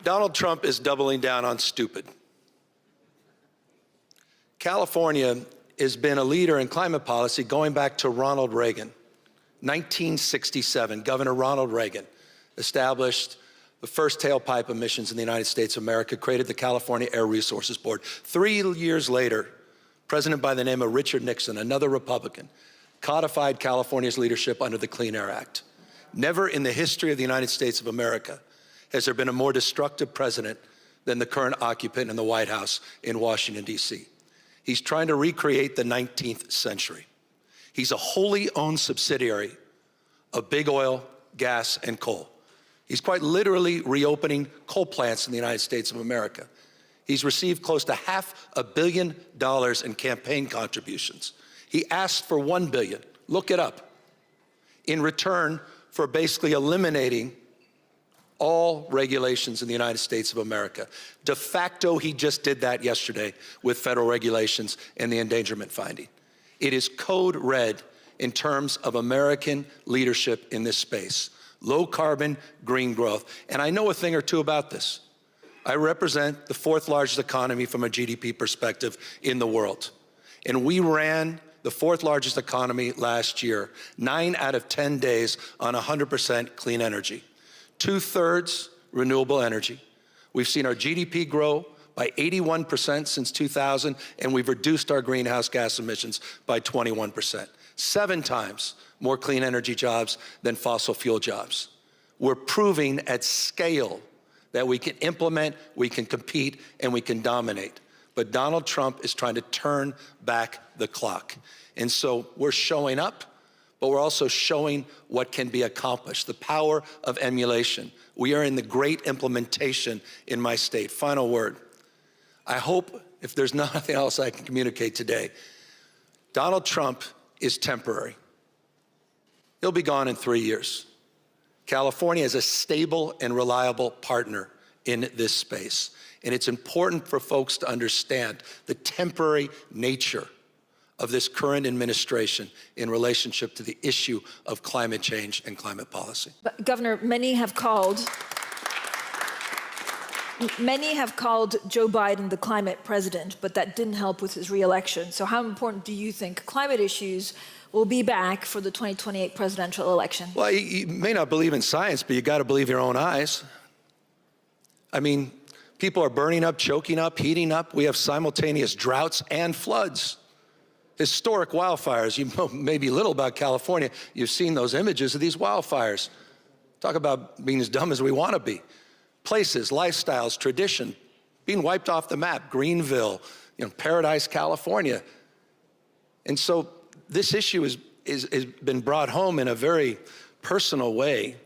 Donald Trump is doubling down on stupid. California has been a leader in climate policy going back to Ronald Reagan. 1967, Governor Ronald Reagan established the first tailpipe emissions in the United States of America, created the California Air Resources Board. 3 years later, a president by the name of Richard Nixon, another Republican, codified California's leadership under the Clean Air Act. Never in the history of the United States of America has there been a more destructive president than the current occupant in the White House in Washington, D.C. He's trying to recreate the 19th century. He's a wholly owned subsidiary of big oil, gas, and coal. He's quite literally reopening coal plants in the United States of America. He's received close to $500 million in campaign contributions. He asked for $1 billion, look it up, in return for basically eliminating all regulations in the United States of America. De facto, he just did that yesterday with federal regulations and the endangerment finding. It is code red in terms of American leadership in this space. Low carbon, green growth. And I know a thing or two about this. I represent the 4th largest economy from a GDP perspective in the world. And we ran the 4th largest economy last year, 9 out of 10 days on 100% clean energy. 2/3 renewable energy. We've seen our GDP grow by 81% since 2000, and we've reduced our greenhouse gas emissions by 21%. 7 times more clean energy jobs than fossil fuel jobs. We're proving at scale that we can implement, we can compete, and we can dominate. But Donald Trump is trying to turn back the clock. And so we're showing up, but we're also showing what can be accomplished, the power of emulation. We are in the great implementation in my state. Final word. I hope, if there's nothing else I can communicate today, Donald Trump is temporary. He'll be gone in 3 years. California is a stable and reliable partner in this space. And it's important for folks to understand the temporary nature of this current administration in relationship to the issue of climate change and climate policy. But Governor, many have called Joe Biden the climate president, but that didn't help with his re-election. So how important do you think climate issues will be back for the 2028 presidential election? Well, you may not believe in science, but you got to believe your own eyes. I mean, people are burning up, choking up, heating up. We have simultaneous droughts and floods. Historic wildfires. You know maybe little about California. You've seen those images of these wildfires. Talk about being as dumb as we want to be. Places, lifestyles, tradition, being wiped off the map. Greenville, Paradise, California. And so this issue has been brought home in a very personal way,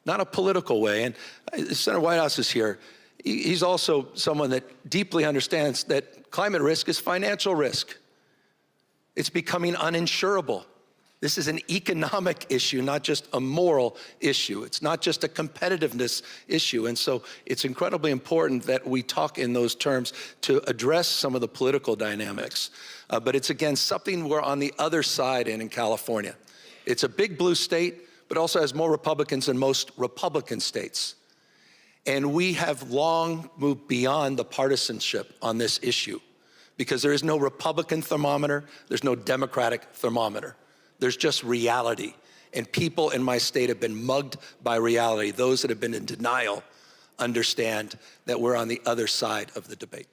not a political way. And Senator Whitehouse is here. He's also someone that deeply understands that climate risk is financial risk. It's becoming uninsurable. This is an economic issue, not just a moral issue. It's not just a competitiveness issue. And so it's incredibly important that we talk in those terms to address some of the political dynamics. But it's, again, something we're on the other side in California. It's a big blue state, but also has more Republicans than most Republican states. And we have long moved beyond the partisanship on this issue because there is no Republican thermometer, there's no Democratic thermometer. There's just reality. And people in my state have been mugged by reality. Those that have been in denial understand that we're on the other side of the debate.